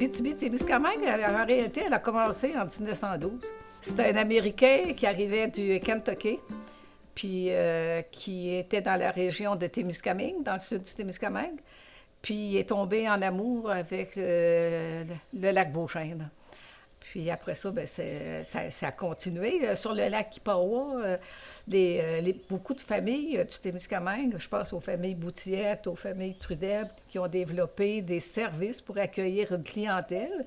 L'Abitibi-Témiscamingue, en réalité, elle a commencé en 1912. C'était un Américain qui arrivait du Kentucky, puis qui était dans la région de Témiscamingue, dans le sud du Témiscamingue. Puis il est tombé en amour avec le lac Beauchesne. Puis après ça, bien, ça a continué. Sur le lac Kipawa, beaucoup de familles du Témiscamingue, je pense aux familles Boutillette, aux familles Trudel, qui ont développé des services pour accueillir une clientèle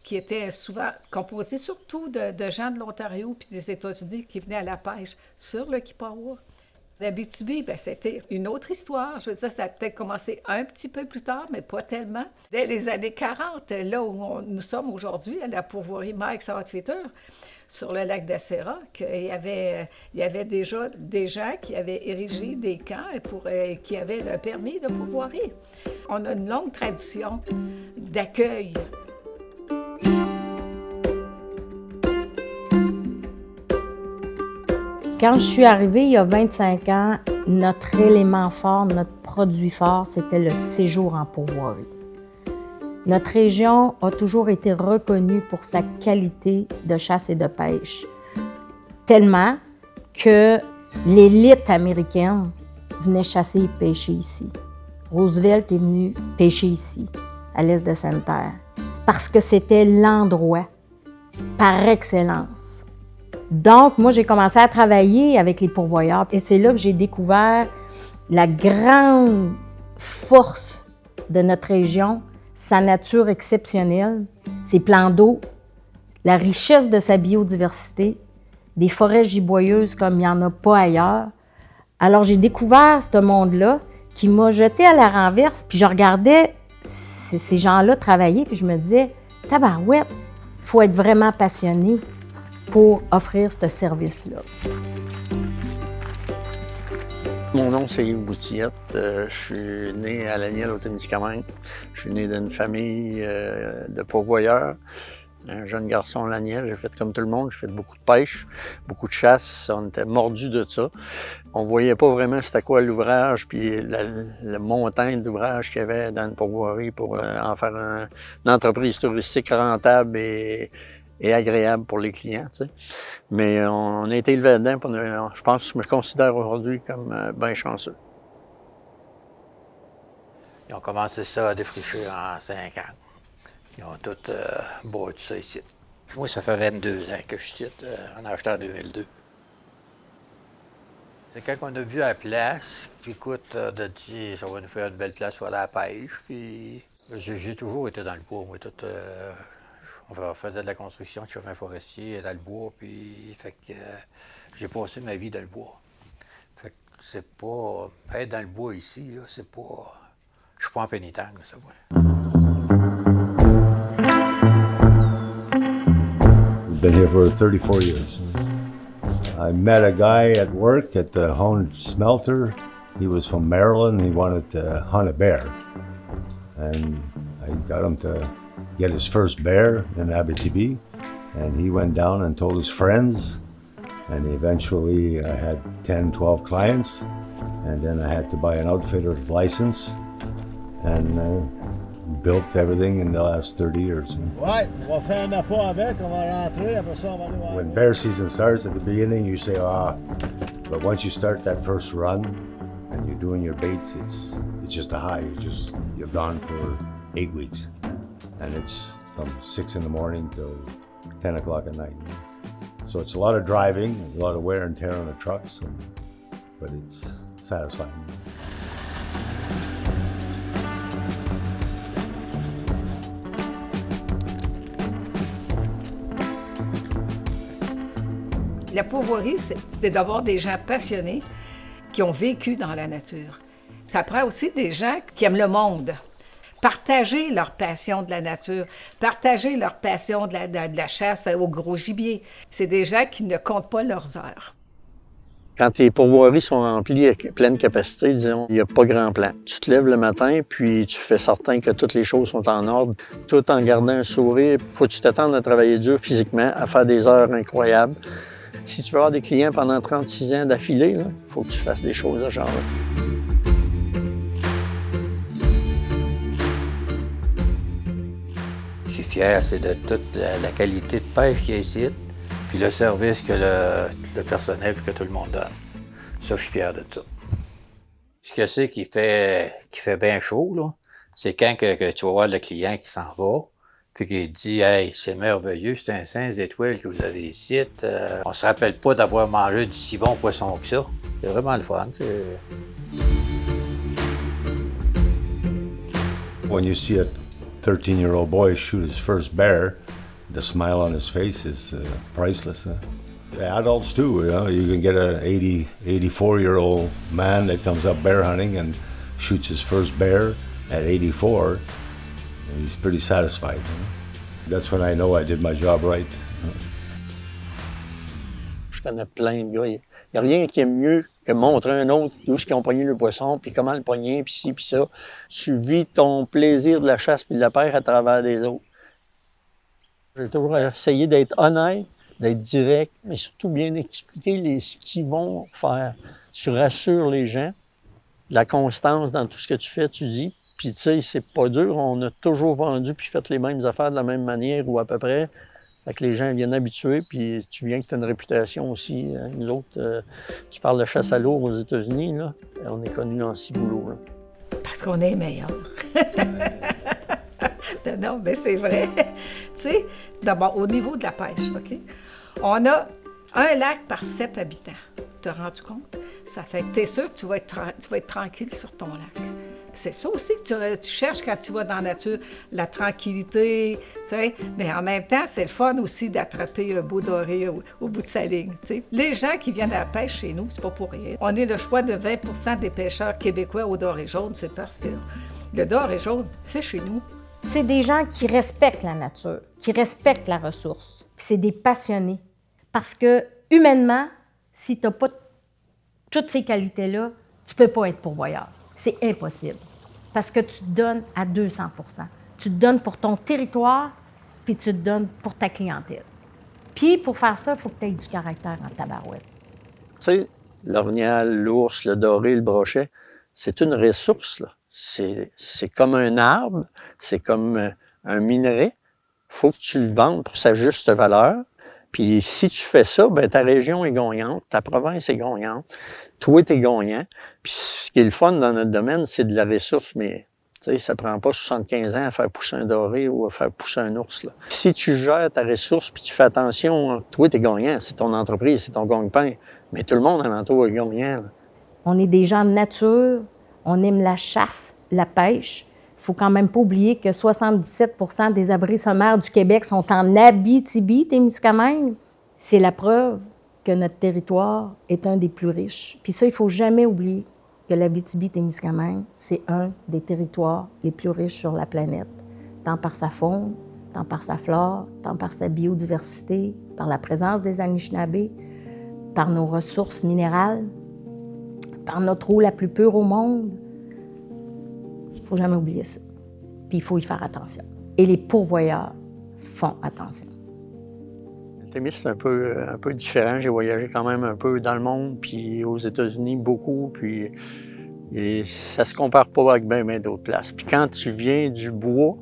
qui était souvent composée surtout de gens de l'Ontario puis des États-Unis qui venaient à la pêche sur le Kipawa. L'Abitibi, bien, c'était une autre histoire. Je veux dire, ça a peut-être commencé un petit peu plus tard, mais pas tellement. Dès les années 40, là où nous sommes aujourd'hui, à la pourvoirie Mike's Outfitter, sur le lac d'Acera, il y avait déjà des gens qui avaient érigé des camps qui avaient le permis de pourvoirie. On a une longue tradition d'accueil. Quand je suis arrivée il y a 25 ans, notre élément fort, notre produit fort, c'était le séjour en pourvoirie. Notre région a toujours été reconnue pour sa qualité de chasse et de pêche, tellement que l'élite américaine venait chasser et pêcher ici. Roosevelt est venu pêcher ici, à l'est de Sainte-Terre, parce que c'était l'endroit par excellence. Donc, moi, j'ai commencé à travailler avec les pourvoyeurs et c'est là que j'ai découvert la grande force de notre région, sa nature exceptionnelle, ses plans d'eau, la richesse de sa biodiversité, des forêts giboyeuses comme il n'y en a pas ailleurs. Alors, j'ai découvert ce monde-là qui m'a jeté à la renverse, puis je regardais ces gens-là travailler, puis je me disais, tabarouette, il faut être vraiment passionné pour offrir ce service-là. Mon nom, c'est Yves Boutillette. Je suis né à Laniel, au Témiscamingue. Je suis né d'une famille de pourvoyeurs. Un jeune garçon à Laniel, j'ai fait comme tout le monde, j'ai fait beaucoup de pêche, beaucoup de chasse, on était mordus de ça. On voyait pas vraiment c'était quoi l'ouvrage, puis la montagne d'ouvrages qu'il y avait dans une pourvoirie pour en faire une entreprise touristique rentable et agréable pour les clients, tu sais. Mais on a été élevé là-dedans, je pense que je me considère aujourd'hui comme bien chanceux. Ils ont commencé ça à défricher en 5 ans. Ils ont tout bâti ça ici. Moi, ça fait 22 ans que je suis ici, en achetant en 2002. C'est quand on a vu la place, puis écoute, on a dit ça va nous faire une belle place pour la pêche, puis j'ai toujours été dans le bois, moi, on faisait de la construction de chemin forestier dans le bois, puis fait que j'ai passé ma vie dans le bois. Fait que c'est pas... Être dans le bois ici, là, c'est pas... Je suis pas en pénitence, ça, ouais. We've been here for 34 years. I met a guy at work at the Hone Smelter. He was from Maryland. He wanted to hunt a bear. And I got him to get his first bear in Abitibi. And he went down and told his friends. And eventually I had 10, 12 clients. And then I had to buy an outfitter's license. And built everything in the last 30 years. Ouais, on va faire un appât avec, on va rentrer, après ça on va aller voir. When bear season starts at the beginning, you say, but once you start that first run and you're doing your baits, it's just a high. You're gone for 8 weeks. And it's from 6 in the morning till 10 o'clock at night. So it's a lot of driving, a lot of wear and tear on the trucks, but it's satisfying. La pourvoirie, c'était d'avoir des gens passionnés qui ont vécu dans la nature. Ça prend aussi des gens qui aiment le monde. Partager leur passion de la nature, partager leur passion de la chasse au gros gibier. C'est des gens qui ne comptent pas leurs heures. Quand tes pourvoiries sont remplies à pleine capacité, disons, il n'y a pas grand plan. Tu te lèves le matin, puis tu fais certain que toutes les choses sont en ordre, tout en gardant un sourire. Faut que tu t'attendes à travailler dur physiquement, à faire des heures incroyables. Si tu veux avoir des clients pendant 36 ans d'affilée, il faut que tu fasses des choses de ce genre-là. Il fier, c'est de toute la qualité de pêche qu'il y a ici, puis le service que le personnel et que tout le monde donne. Ça, je suis fier de ça. Ce que c'est qui fait bien chaud, là, c'est quand que tu vas voir le client qui s'en va, puis qui dit « Hey, c'est merveilleux, c'est un 5 étoiles que vous avez ici. On se rappelle pas d'avoir mangé du si bon poisson que ça. » C'est vraiment le fun. When you see a 13-year-old boy shoot his first bear, the smile on his face is priceless. Huh? Adults too, you know, you can get an 84-year-old man that comes up bear hunting and shoots his first bear at 84, and he's pretty satisfied. That's when I know I did my job right. Je connais plein de gars. Il n'y a rien qui est mieux que montrer un autre d'où ils ont pogné le poisson, puis comment le pogner, puis ci, puis ça. Tu vis ton plaisir de la chasse puis de la pêche à travers des autres. J'ai toujours essayé d'être honnête, d'être direct, mais surtout bien expliquer ce qu'ils vont faire. Tu rassures les gens, la constance dans tout ce que tu fais, tu dis. Puis tu sais, c'est pas dur, on a toujours vendu puis fait les mêmes affaires de la même manière ou à peu près. Fait que les gens viennent habitués, puis tu viens que tu as une réputation aussi. Hein. Nous autres, tu parles de chasse à l'eau aux États-Unis, là, on est connus en ciboulot. Là. Parce qu'on est meilleurs. Non, mais c'est vrai. Tu sais, d'abord, au niveau de la pêche, OK? On a un lac par 7 habitants. Tu t'as rendu compte? Ça fait que tu es sûr que tu vas être tranquille sur ton lac. C'est ça aussi que tu cherches quand tu vas dans la nature, la tranquillité, tu sais. Mais en même temps, c'est le fun aussi d'attraper un beau doré au bout de sa ligne, tu sais. Les gens qui viennent à la pêche chez nous, c'est pas pour rien. On est le choix de 20 des pêcheurs québécois au doré jaune, c'est parce que le doré jaune, c'est chez nous. C'est des gens qui respectent la nature, qui respectent la ressource. Puis c'est des passionnés. Parce que, humainement, si tu n'as pas toutes ces qualités-là, tu ne peux pas être pourvoyeur. C'est impossible. Parce que tu te donnes à 200 %. Tu te donnes pour ton territoire, puis tu te donnes pour ta clientèle. Puis, pour faire ça, il faut que tu aies du caractère en tabarouette. Tu sais, l'orignal, l'ours, le doré, le brochet, c'est une ressource, là. C'est comme un arbre, c'est comme un minerai. Il faut que tu le vendes pour sa juste valeur. Puis si tu fais ça, bien, ta région est gagnante, ta province est gagnante, toi, tu es gagnant. Puis ce qui est le fun dans notre domaine, c'est de la ressource, mais tu sais, ça prend pas 75 ans à faire pousser un doré ou à faire pousser un ours. Là. Si tu gères ta ressource puis tu fais attention, toi, tu es gagnant, c'est ton entreprise, c'est ton gagne-pain. Mais tout le monde alentour est gagnant. Là. On est des gens de nature, on aime la chasse, la pêche. Il ne faut quand même pas oublier que 77 % des abris sommaires du Québec sont en Abitibi-Témiscamingue. C'est la preuve que notre territoire est un des plus riches. Puis ça, il ne faut jamais oublier que l'Abitibi-Témiscamingue, c'est un des territoires les plus riches sur la planète, tant par sa faune, tant par sa flore, tant par sa biodiversité, par la présence des Anishinabés, par nos ressources minérales, par notre eau la plus pure au monde. Il ne faut jamais oublier ça. Puis il faut y faire attention. Et les pourvoyeurs font attention. Le Témis, c'est un peu différent. J'ai voyagé quand même un peu dans le monde, puis aux États-Unis beaucoup, puis et ça se compare pas avec bien d'autres places. Puis quand tu viens du bois,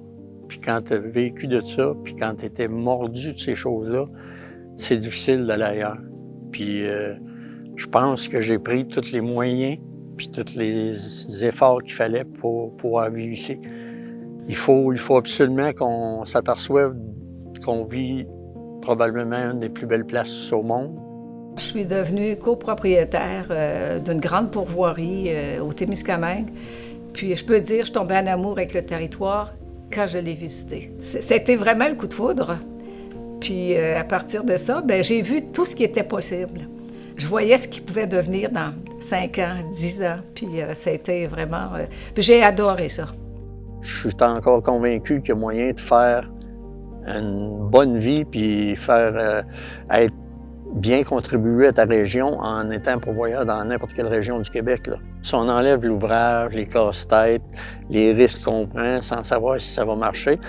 puis quand tu as vécu de ça, puis quand tu étais mordu de ces choses-là, c'est difficile d'aller ailleurs. Puis je pense que j'ai pris tous les moyens puis tous les efforts qu'il fallait pour pouvoir vivre ici. Il faut absolument qu'on s'aperçoive qu'on vit probablement une des plus belles places au monde. Je suis devenue copropriétaire d'une grande pourvoirie au Témiscamingue. Puis je peux dire, je suis tombée en amour avec le territoire quand je l'ai visité. C'était vraiment le coup de foudre. Puis à partir de ça, bien, j'ai vu tout ce qui était possible. Je voyais ce qui pouvait devenir dans 5 ans, 10 ans, puis ça a été vraiment... puis j'ai adoré ça. Je suis encore convaincu qu'il y a moyen de faire une bonne vie puis faire être bien contribuer à ta région en étant pourvoyeur dans n'importe quelle région du Québec. Là. Si on enlève l'ouvrage, les casse-têtes, les risques qu'on prend sans savoir si ça va marcher,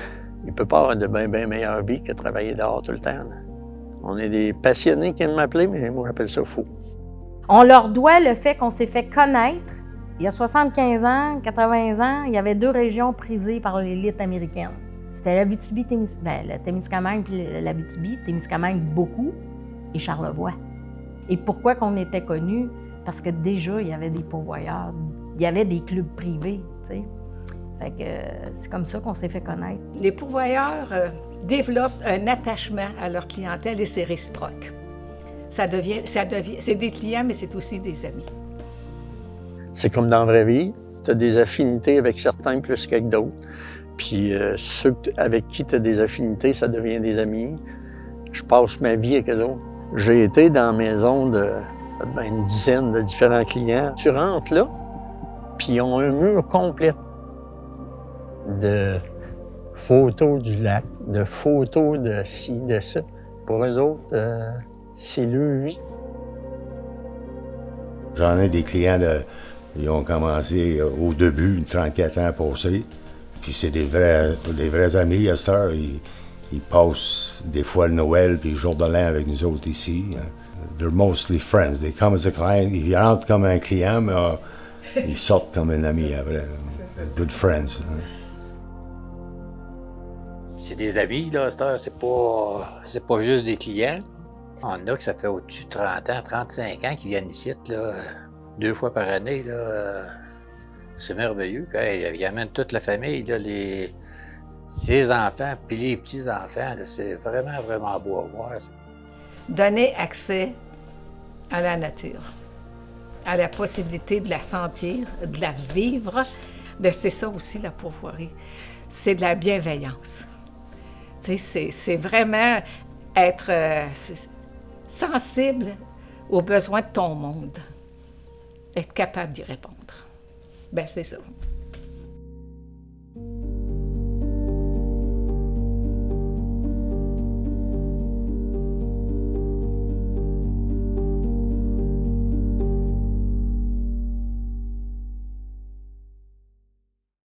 il ne peut pas avoir de bien meilleure vie que de travailler dehors tout le temps. Là. On est des passionnés qui aiment m'appeler, mais moi, j'appelle ça fou. On leur doit le fait qu'on s'est fait connaître. Il y a 75 ans, 80 ans, il y avait 2 régions prisées par l'élite américaine. C'était le Témiscamingue puis l'Abitibi, Témiscamingue beaucoup, et Charlevoix. Et pourquoi qu'on était connus? Parce que déjà, il y avait des pourvoyeurs, il y avait des clubs privés, tu sais. Fait que c'est comme ça qu'on s'est fait connaître. Les pourvoyeurs développent un attachement à leur clientèle et c'est réciproque. C'est des clients, mais c'est aussi des amis. C'est comme dans la vraie vie, tu as des affinités avec certains plus qu'avec d'autres. Puis ceux avec qui tu as des affinités, ça devient des amis. Je passe ma vie avec eux autres. J'ai été dans la maison de une dizaine de différents clients. Tu rentres là, puis ils ont un mur complet de photos du lac, de photos de ci, de ça. Pour eux autres, c'est leur vie. J'en ai des clients, ils ont commencé au début, 34 ans passés. Puis c'est des vrais amis à cette heure. Ils passent des fois le Noël puis le jour de l'an avec nous autres ici. They're mostly friends. They come as a client. Ils rentrent comme un client, mais ils sortent comme un ami après. Good friends. C'est des amis, là, à cette heure. C'est pas juste des clients. On a que ça fait au-dessus de 30 ans, 35 ans qu'ils viennent ici, là, 2 fois par année, là. C'est merveilleux. Puis, ils amènent toute la famille, là, ses enfants, puis les petits-enfants. C'est vraiment, vraiment beau à voir. Donner accès à la nature, à la possibilité de la sentir, de la vivre, bien, c'est ça aussi la pourvoirie. C'est de la bienveillance. Tu sais, c'est vraiment être sensible aux besoins de ton monde, être capable d'y répondre. Bien, c'est ça.